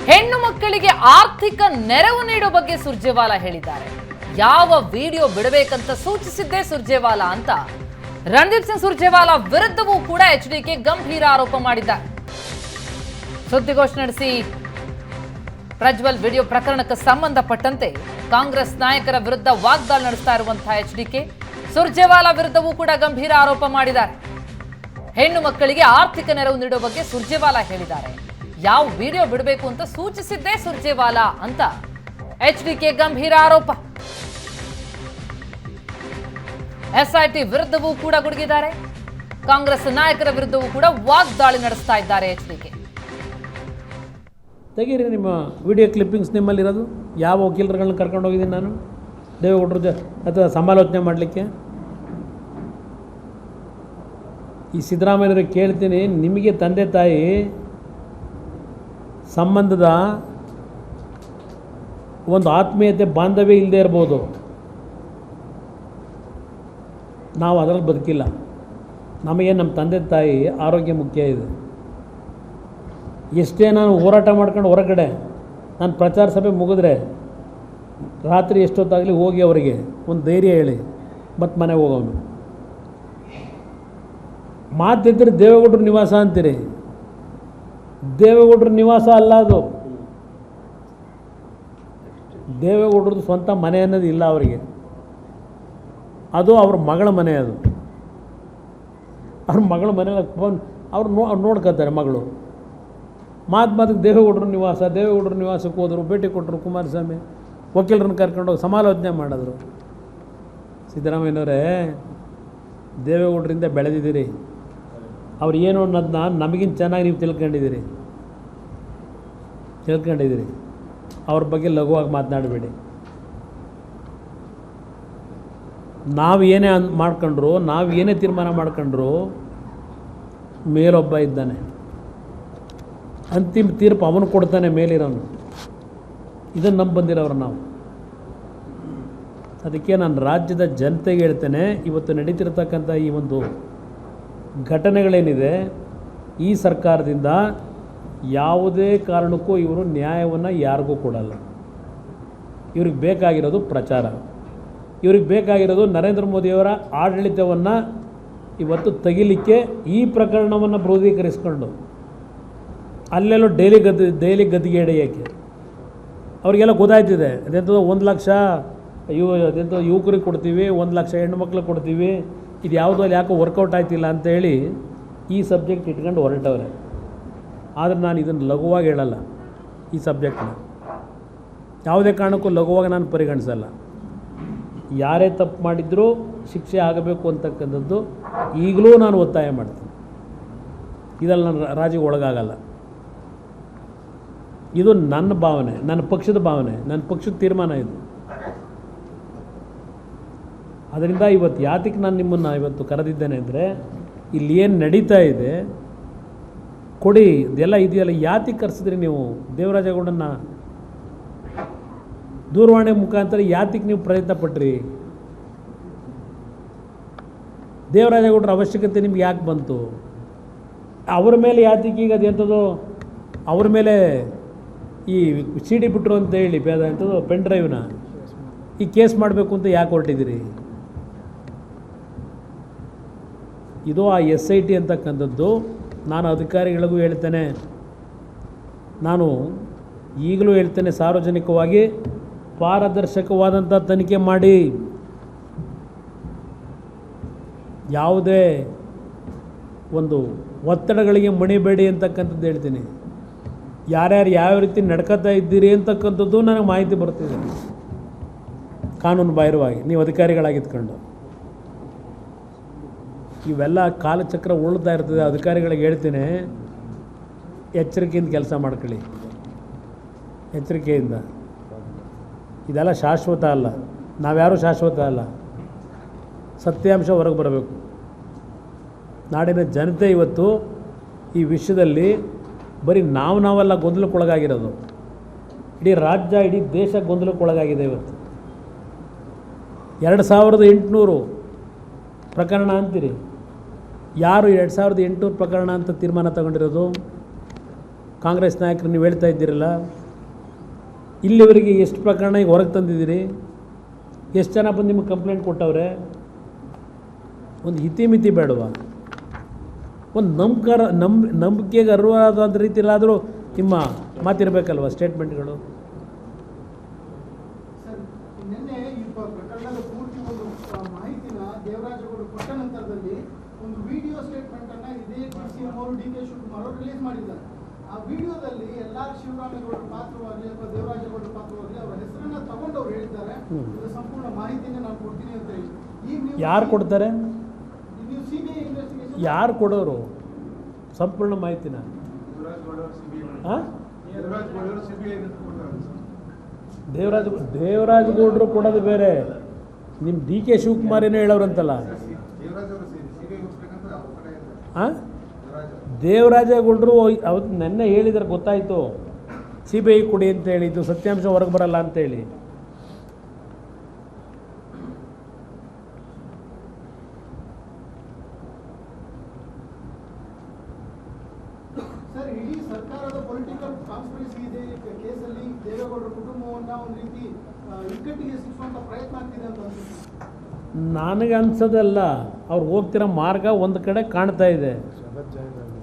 ಹೆಣ್ಣು ಮಕ್ಕಳಿಗೆ ಆರ್ಥಿಕ ನೆರವು ನೀಡೋ ಬಗ್ಗೆ ಸುರ್ಜೇವಾಲಾ ಹೇಳಿದ್ದಾರೆ. ಯಾವ ವಿಡಿಯೋ ಬಿಡಬೇಕಂತ ಸೂಚಿಸಿದ್ದೇ ಸುರ್ಜೇವಾಲಾ ಅಂತ ರಣದೀಪ್ ಸಿಂಗ್ ಸುರ್ಜೇವಾಲಾ ವಿರುದ್ಧವೂ ಕೂಡ ಎಚ್ಡಿಕೆ ಗಂಭೀರ ಆರೋಪ ಮಾಡಿದ್ದಾರೆ. ಸುದ್ದಿಗೋಷ್ಠಿ ನಡೆಸಿ ಪ್ರಜ್ವಲ್ ವಿಡಿಯೋ ಪ್ರಕರಣಕ್ಕೆ ಸಂಬಂಧಪಟ್ಟಂತೆ ಕಾಂಗ್ರೆಸ್ ನಾಯಕರ ವಿರುದ್ಧ ವಾಗ್ದಾಳಿ ನಡೆಸ್ತಾ ಇರುವಂತಹ ಎಚ್ಡಿಕೆ ಸುರ್ಜೇವಾಲಾ ವಿರುದ್ಧವೂ ಕೂಡ ಗಂಭೀರ ಆರೋಪ ಮಾಡಿದ್ದಾರೆ. ಹೆಣ್ಣು ಮಕ್ಕಳಿಗೆ ಆರ್ಥಿಕ ನೆರವು ನೀಡೋ ಬಗ್ಗೆ ಸುರ್ಜೇವಾಲಾ ಹೇಳಿದ್ದಾರೆ. ಯಾವ ವಿಡಿಯೋ ಬಿಡಬೇಕು ಅಂತ ಸೂಚಿಸಿದ್ದೇ ಸುರ್ಜೇವಾಲಾ ಅಂತ ಎಚ್ಡಿಕೆ ಗಂಭೀರ ಆರೋಪ. ಎಸ್ಐಟಿ ವಿರುದ್ಧವೂ ಕೂಡ ಗುಡುಗಿದ್ದಾರೆ. ಕಾಂಗ್ರೆಸ್ ನಾಯಕರ ವಿರುದ್ಧವೂ ಕೂಡ ವಾಗ್ದಾಳಿ ನಡೆಸ್ತಾ ಇದ್ದಾರೆ ಎಚ್ಡಿಕೆ. ತೆಗೀರಿ ನಿಮ್ಮ ವಿಡಿಯೋ ಕ್ಲಿಪ್ಪಿಂಗ್ಸ್ ನಿಮ್ಮಲ್ಲಿರೋದು. ಯಾವ ವಕೀಲರುಗಳನ್ನ ಕರ್ಕೊಂಡು ಹೋಗಿದ್ದೀನಿ ನಾನು ದೇವೇಗೌಡರು ಅಥವಾ ಸಮಾಲೋಚನೆ ಮಾಡಲಿಕ್ಕೆ. ಈ ಸಿದ್ದರಾಮಯ್ಯವ್ರಿಗೆ ಕೇಳ್ತೀನಿ, ನಿಮಗೆ ತಂದೆ ತಾಯಿ ಸಂಬಂಧದ ಒಂದು ಆತ್ಮೀಯತೆ ಬಾಂಧವ್ಯ ಇಲ್ಲದೆ ಇರ್ಬೋದು, ನಾವು ಅದರಲ್ಲಿ ಬದುಕಿಲ್ಲ. ನಮಗೆ ನಮ್ಮ ತಂದೆ ತಾಯಿ ಆರೋಗ್ಯ ಮುಖ್ಯ ಇದೆ. ಎಷ್ಟೇ ನಾನು ಹೋರಾಟ ಮಾಡ್ಕೊಂಡು ಹೊರಗಡೆ ನಾನು ಪ್ರಚಾರ ಸಭೆ ಮುಗಿದ್ರೆ ರಾತ್ರಿ ಎಷ್ಟೊತ್ತಾಗಲಿ ಹೋಗಿ ಅವರಿಗೆ ಒಂದು ಧೈರ್ಯ ಹೇಳಿ ಮತ್ತು ಮನೆಗೆ ಹೋಗೋನು. ಮಾತಿದ್ರೆ ದೇವೇಗೌಡರ ನಿವಾಸ ಅಂತೀರಿ. ದೇವೇಗೌಡರ ನಿವಾಸ ಅಲ್ಲ ಅದು. ದೇವೇಗೌಡರದ್ದು ಸ್ವಂತ ಮನೆ ಅನ್ನೋದು ಇಲ್ಲ ಅವರಿಗೆ. ಅದು ಅವ್ರ ಮಗಳ ಮನೆ. ಅದು ಅವ್ರ ಮಗಳ ಮನೆಯಲ್ಲಿ ಫೋನ್ ಅವ್ರು ನೋಡ್ಕೊತಾರೆ ಮಗಳು. ಮಾತಿಗೆ ದೇವೇಗೌಡರ ನಿವಾಸಕ್ಕೆ ಹೋದರು, ಭೇಟಿ ಕೊಟ್ಟರು. ಕುಮಾರಸ್ವಾಮಿ ವಕೀಲರನ್ನು ಕರ್ಕೊಂಡೋಗಿ ಸಮಾಲೋಚನೆ ಮಾಡಿದ್ರು. ಸಿದ್ದರಾಮಯ್ಯನವರೇ, ದೇವೇಗೌಡರಿಂದ ಬೆಳೆದಿದ್ದೀರಿ. ಅವ್ರು ಏನು ಅನ್ನೋದನ್ನ ನಮಗಿಂತ ಚೆನ್ನಾಗಿ ನೀವು ತಿಳ್ಕೊಂಡಿದ್ದೀರಿ. ಅವ್ರ ಬಗ್ಗೆ ಲಘುವಾಗಿ ಮಾತನಾಡಬೇಡಿ. ನಾವು ಏನೇ ಮಾಡ್ಕೊಂಡ್ರು, ನಾವು ಏನೇ ತೀರ್ಮಾನ ಮಾಡ್ಕೊಂಡ್ರು, ಮೇಲೊಬ್ಬ ಇದ್ದಾನೆ. ಅಂತಿಮ ತೀರ್ಪು ಅವನು ಕೊಡ್ತಾನೆ, ಮೇಲಿರೋನು. ಇದನ್ನು ನಂಬಿ ಬಂದಿರೋರು ನಾವು. ಅದಕ್ಕೆ ನಾನು ರಾಜ್ಯದ ಜನತೆಗೆ ಹೇಳ್ತೇನೆ, ಇವತ್ತು ನಡೀತಿರ್ತಕ್ಕಂಥ ಈ ಒಂದು ಘಟನೆಗಳೇನಿದೆ, ಈ ಸರ್ಕಾರದಿಂದ ಯಾವುದೇ ಕಾರಣಕ್ಕೂ ಇವರು ನ್ಯಾಯವನ್ನು ಯಾರಿಗೂ ಕೊಡಲ್ಲ. ಇವ್ರಿಗೆ ಬೇಕಾಗಿರೋದು ಪ್ರಚಾರ. ಇವ್ರಿಗೆ ಬೇಕಾಗಿರೋದು ನರೇಂದ್ರ ಮೋದಿಯವರ ಆಡಳಿತವನ್ನು ಇವತ್ತು ತೆಗಿಲಿಕ್ಕೆ ಈ ಪ್ರಕರಣವನ್ನು ಕ್ರೋಢೀಕರಿಸ್ಕೊಂಡು ಅಲ್ಲೆಲ್ಲೋ ಡೈಲಿ ಗದ್ದಿಗೆ ಹಿಡಿಯೋಕ್ಕೆ ಅವರಿಗೆಲ್ಲ ಗೊತ್ತಾಯ್ತಿದೆ. ಅದೆಂಥದ್ದು 1 ಲಕ್ಷ ಅದೆಂಥದ್ದು ಯುವಕರಿಗೆ ಕೊಡ್ತೀವಿ, 1 ಲಕ್ಷ ಹೆಣ್ಣು ಮಕ್ಳಿಗೆ ಕೊಡ್ತೀವಿ, ಇದು ಯಾವುದೋ ಅಲ್ಲಿ ಯಾಕೋ ವರ್ಕೌಟ್ ಆಯ್ತಿಲ್ಲ ಅಂತೇಳಿ ಈ ಸಬ್ಜೆಕ್ಟ್ ಇಟ್ಕೊಂಡು ಹೊರಟವ್ರೆ. ಆದರೆ ನಾನು ಇದನ್ನು ಲಘುವಾಗಿ ಹೇಳಲ್ಲ. ಈ ಸಬ್ಜೆಕ್ಟ್ನ ಯಾವುದೇ ಕಾರಣಕ್ಕೂ ಲಘುವಾಗಿ ನಾನು ಪರಿಗಣಿಸಲ್ಲ. ಯಾರೇ ತಪ್ಪು ಮಾಡಿದರೂ ಶಿಕ್ಷೆ ಆಗಬೇಕು ಅಂತಕ್ಕಂಥದ್ದು ಈಗಲೂ ನಾನು ಒತ್ತಾಯ ಮಾಡ್ತೀನಿ. ಇದರಲ್ಲಿ ನಾನು ರಾಜಿಗೆ ಒಳಗಾಗಲ್ಲ. ಇದು ನನ್ನ ಭಾವನೆ, ನನ್ನ ಪಕ್ಷದ ಭಾವನೆ, ನನ್ನ ಪಕ್ಷದ ತೀರ್ಮಾನ ಇದು. ಅದರಿಂದ ಇವತ್ತು ಯಾತಕ್ಕೆ ನಾನು ನಿಮ್ಮನ್ನು ಇವತ್ತು ಕರೆದಿದ್ದೇನೆ ಅಂದರೆ, ಇಲ್ಲಿ ಏನು ನಡೀತಾ ಇದೆ ಕೊಡಿ, ಇದೆಲ್ಲ ಇದೆಯಲ್ಲ, ಯಾತಕ್ಕೆ ಕರೆಸಿದ್ರಿ ನೀವು ದೇವರಾಜೇಗೌಡನ್ನ? ದೂರವಾಣಿ ಮುಖಾಂತರ ಯಾತಕ್ಕೆ ನೀವು ಪ್ರಯತ್ನ ಪಟ್ರಿ? ದೇವರಾಜೇಗೌಡರ ಅವಶ್ಯಕತೆ ನಿಮ್ಗೆ ಯಾಕೆ ಬಂತು? ಅವ್ರ ಮೇಲೆ ಯಾತಕ್ಕೆ ಈಗ ಅದೆಂಥದ್ದು ಅವ್ರ ಮೇಲೆ ಈ CD ಬಿಟ್ಟರು ಅಂತ ಹೇಳಿ ಎಂಥದ್ದು ಪೆನ್ ಡ್ರೈವ್ನ ಈ ಕೇಸ್ ಮಾಡಬೇಕು ಅಂತ ಯಾಕೆ ಹೊರಟಿದ್ದೀರಿ? ಇದು ಆ SIT ಅಂತಕ್ಕಂಥದ್ದು. ನಾನು ಅಧಿಕಾರಿಗಳಿಗೂ ಹೇಳ್ತೇನೆ, ನಾನು ಈಗಲೂ ಹೇಳ್ತೇನೆ, ಸಾರ್ವಜನಿಕವಾಗಿ ಪಾರದರ್ಶಕವಾದಂಥ ತನಿಖೆ ಮಾಡಿ. ಯಾವುದೇ ಒಂದು ಒತ್ತಡಗಳಿಗೆ ಮಣಿಬೇಡಿ ಅಂತಕ್ಕಂಥದ್ದು ಹೇಳ್ತೀನಿ. ಯಾರ್ಯಾರು ಯಾವ ರೀತಿ ನಡ್ಕೋತಾ ಇದ್ದೀರಿ ಅಂತಕ್ಕಂಥದ್ದು ನನಗೆ ಮಾಹಿತಿ ಬರ್ತಿದೆ ಕಾನೂನು ಬಾಹಿರವಾಗಿ, ನೀವು ಅಧಿಕಾರಿಗಳಾಗಿದ್ಕೊಂಡು. ಇವೆಲ್ಲ ಕಾಲಚಕ್ರ ಉಳ್ತಾ ಇರ್ತದೆ. ಅಧಿಕಾರಿಗಳಿಗೆ ಹೇಳ್ತೀನಿ, ಎಚ್ಚರಿಕೆಯಿಂದ ಕೆಲಸ ಮಾಡ್ಕೊಳ್ಳಿ, ಎಚ್ಚರಿಕೆಯಿಂದ. ಇದೆಲ್ಲ ಶಾಶ್ವತ ಅಲ್ಲ, ನಾವ್ಯಾರೂ ಶಾಶ್ವತ ಅಲ್ಲ. ಸತ್ಯಾಂಶ ಹೊರಗೆ ಬರಬೇಕು. ನಾಡಿನ ಜನತೆ ಇವತ್ತು ಈ ವಿಷಯದಲ್ಲಿ ಬರೀ ನಾವೆಲ್ಲ ಗೊಂದಲಕ್ಕೊಳಗಾಗಿರೋದು. ಇಡೀ ರಾಜ್ಯ, ಇಡೀ ದೇಶ ಗೊಂದಲಕ್ಕೊಳಗಾಗಿದೆ ಇವತ್ತು. 2800 ಪ್ರಕರಣ ಅಂತೀರಿ. ಯಾರು 2800 ಪ್ರಕರಣ ಅಂತ ತೀರ್ಮಾನ ತಗೊಂಡಿರೋದು? ಕಾಂಗ್ರೆಸ್ ನಾಯಕರು ನೀವು ಹೇಳ್ತಾ ಇದ್ದೀರಲ್ಲ, ಇಲ್ಲಿವರೆಗೆ ಎಷ್ಟು ಪ್ರಕರಣ ಈಗ ಹೊರಗೆ ತಂದಿದ್ದೀರಿ? ಎಷ್ಟು ಜನ ಬಂದು ನಿಮಗೆ ಕಂಪ್ಲೇಂಟ್ ಕೊಟ್ಟವ್ರೆ? ಒಂದು ಇತಿಮಿತಿ ಬೇಡವಾ? ಒಂದು ನಂಬಿಕೆಗೆ ಅರ್ಹವಾದ ರೀತಿಯಲ್ಲಾದರೂ ನಿಮ್ಮ ಮಾತಿರಬೇಕಲ್ವ, ಸ್ಟೇಟ್ಮೆಂಟ್ಗಳು? ಸರ್, ನಿನ್ನೆ ಈ ಪ್ರಕರಣದ ಪೂರ್ತಿ ಒಂದು ಮಾಹಿತಿನ ದೇವರಾಜೇಗೌಡರು ಕೊಟ್ಟ ನಂತರದಲ್ಲಿ ಒಂದು ವಿಡಿಯೋ ಸ್ಟೇಟ್ಮೆಂಟ್ ಅನ್ನ ಇದೇ DCM ಅವರು DK ಶಿವಕುಮಾರ್ ಅವರು ರಿಲೀಸ್ ಮಾಡಿದ್ದಾರೆ. ಆ ವಿಡಿಯೋದಲ್ಲಿ ಎಲ್ಲಾ ಶಿವರಾಮೇಗೌಡರ ಪಾತ್ರವಾಗಲಿ ಅಥವಾ ದೇವರಾಜೇಗೌಡರ ಪಾತ್ರವಾಗಲಿ ಅವರ ಹೆಸರನ್ನ ತಗೊಂಡು ಅವ್ರು ಹೇಳಿದ್ದಾರೆ, ಇದು ಸಂಪೂರ್ಣ ಮಾಹಿತಿನ ನಾನು ಕೊಡ್ತೀನಿ ಅಂತ ಹೇಳಿ. ಈಗ ನೀವು ಯಾರು ಕೊಡ್ತಾರೆ? ನೀವು CBI ಇನ್ವೆಸ್ಟಿಗೇಷನ್ ಯಾರು ಕೊಡೋರು ಸಂಪೂರ್ಣ ಮಾಹಿತಿನ? ಹಾಂ, ದೇವರಾಜಗೌಡರು ಕೊಡೋದು ಬೇರೆ, ನಿಮ್ಮ DK ಶಿವಕುಮಾರ್ ಏನೋ ಹೇಳೋರಂತಲ್ಲ. ಹಾಂ, ದೇವರಾಜೇಗೌಡರು ಅವತ್ತು ನೆನ್ನೆ ಹೇಳಿದ್ರೆ ಗೊತ್ತಾಯಿತು, CBI ಕೊಡಿ ಅಂತ ಹೇಳಿದ್ದು, ಸತ್ಯಾಂಶ ಹೊರಗೆ ಬರಲ್ಲ ಅಂತೇಳಿ. ಸರ್, ಇಡೀ ಸರ್ಕಾರದ ಪೊಲಿಟಿಕಲ್ ಕಾನ್ಸ್ಪಿರಸಿ ಇದೆ ಕೇಸಲ್ಲಿ. ದೇವೇಗೌಡರ ಕುಟುಂಬವನ್ನ ಒಂದು ರೀತಿ ಇಕ್ಕಟ್ಟಿಗೆ ಸಿಕ್ಕುವಂತ ಪ್ರಯತ್ನ ಆಗ್ತಿದೆ ಅಂತ ಅನ್ಸುತ್ತೆ. ನನಗೆ ಅನ್ಸೋದಲ್ಲ, ಅವ್ರು ಹೋಗ್ತಿರೋ ಮಾರ್ಗ ಒಂದು ಕಡೆ ಕಾಣ್ತಾ ಇದೆ.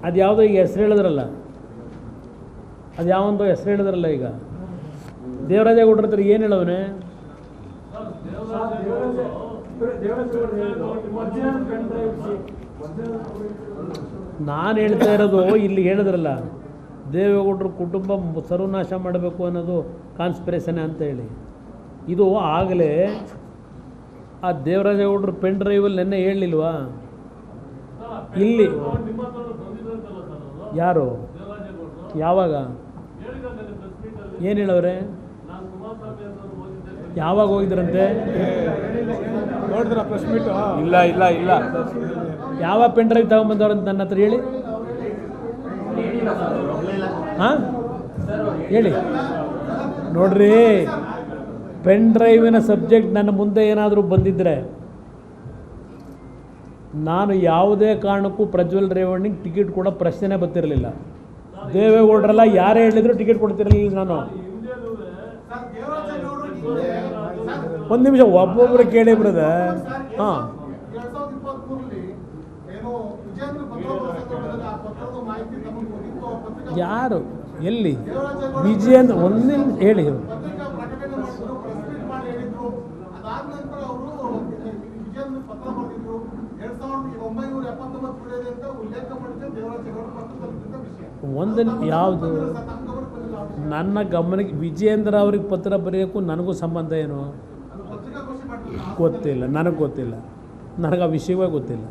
ಅದು ಯಾವುದೋ ಈಗ ಹೆಸರು ಹೇಳಿದ್ರಲ್ಲ, ಅದು ಯಾವೊಂದು ಹೆಸರು ಹೇಳಿದ್ರಲ್ಲ, ಈಗ ದೇವರಾಜೇಗೌಡರ ಹತ್ರ ಏನು ಹೇಳೋನೆ? ನಾನು ಹೇಳ್ತಾ ಇರೋದು ಇಲ್ಲಿ ಹೇಳಿದ್ರಲ್ಲ, ದೇವೇಗೌಡರ ಕುಟುಂಬ ಸರ್ವನಾಶ ಮಾಡಬೇಕು ಅನ್ನೋದು ಕಾನ್ಸ್ಪಿರೇಷನ್ ಅಂತ ಹೇಳಿ. ಇದು ಆಗಲೇ ಆ ದೇವರಾಜೇಗೌಡರು ಪೆನ್ ಡ್ರೈವಲ್ಲಿ ನೆನ್ನೆ ಹೇಳಲಿಲ್ವಾ? ಇಲ್ಲಿ ಯಾರು ಯಾವಾಗ ಏನು ಹೇಳವ್ರೆ? ಯಾವಾಗ ಹೋಗಿದ್ರಂತೆ? ನೋಡಿದ್ರ ಪ್ರೆಸ್ ಮೀಟ್? ಇಲ್ಲ ಇಲ್ಲ ಇಲ್ಲ. ಯಾವ ಪೆನ್ ಡ್ರೈವ್ ತಗೊಂಬಂದವ್ರಂತ ನನ್ನ ಹತ್ರ ಹೇಳಿ. ಹಾಂ, ಹೇಳಿ. ನೋಡ್ರಿ, ಪೆನ್ ಡ್ರೈವಿನ ಸಬ್ಜೆಕ್ಟ್ ನನ್ನ ಮುಂದೆ ಏನಾದರೂ ಬಂದಿದ್ದರೆ ನಾನು ಯಾವುದೇ ಕಾರಣಕ್ಕೂ ಪ್ರಜ್ವಲ್ ರೇವಣ್ಣಿಗೆ ಟಿಕೆಟ್ ಕೊಡೋ ಪ್ರಶ್ನೆನೇ ಬರ್ತಿರಲಿಲ್ಲ. ದೇವೇಗೌಡರೆಲ್ಲ ಯಾರೇ ಹೇಳಿದ್ರು ಟಿಕೆಟ್ ಕೊಡ್ತಿರಲಿಲ್ಲ ನಾನು. ಒಂದು ನಿಮಿಷ, ಒಬ್ಬೊಬ್ಬರು ಕೇಳಿ ಬಿಡದೆ. ಹಾಂ, 2023 ಏನೋ ವಿಜೇಂದ್ರ ಯಾರು ಎಲ್ಲಿ ವಿಜೇಂದ್ರ? ಒಂದೇ ಹೇಳಿ. ಪತ್ರಿಕಾ ಪ್ರಕಟಣೆ ಮಾಡಿದ್ರು, ಪ್ರೆಸ್ ಮೀಟ್ ಮಾಡಿ ಹೇಳಿದ್ರು. ಅದಾದ ನಂತರ ಅವರು ವಿಜೇಂದ್ರ ಪತ್ರ ಬರೆದಿದ್ರು. 1979 ವಿಡಿಯೋದೆ ಅಂತ ಉಲ್ಲೇಖ ಮಾಡಿದ್ರೆ ದೇವರಾಜೇಗೌಡರು ಪತ್ರದಲ್ಲಿದ್ದ ವಿಷಯ. ಒಂದು ಯಾವುದು ನನ್ನ ಗಮನಕ್ಕೆ ವಿಜೇಂದ್ರ ಅವ್ರಿಗೆ ಪತ್ರ ಬರೆಯೋಕ್ಕೂ ನನಗೂ ಸಂಬಂಧ ಏನು ಗೊತ್ತಿಲ್ಲ. ನನಗೆ ಗೊತ್ತಿಲ್ಲ, ನನಗೆ ಆ ವಿಷಯವೇ ಗೊತ್ತಿಲ್ಲ.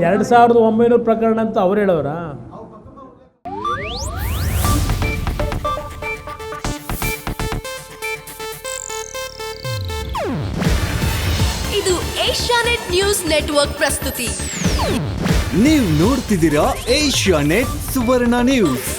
2900 ಪ್ರಕರಣ ಅಂತ ಅವ್ರು ಹೇಳೋರಾ? ಇದು ಏಷ್ಯಾನೆಟ್ ನ್ಯೂಸ್ ನೆಟ್ವರ್ಕ್ ಪ್ರಸ್ತುತಿ. ನೀವು ನೋಡ್ತಿದ್ದೀರಾ ಏಷ್ಯಾನೆಟ್ ಸುವರ್ಣ ನ್ಯೂಸ್.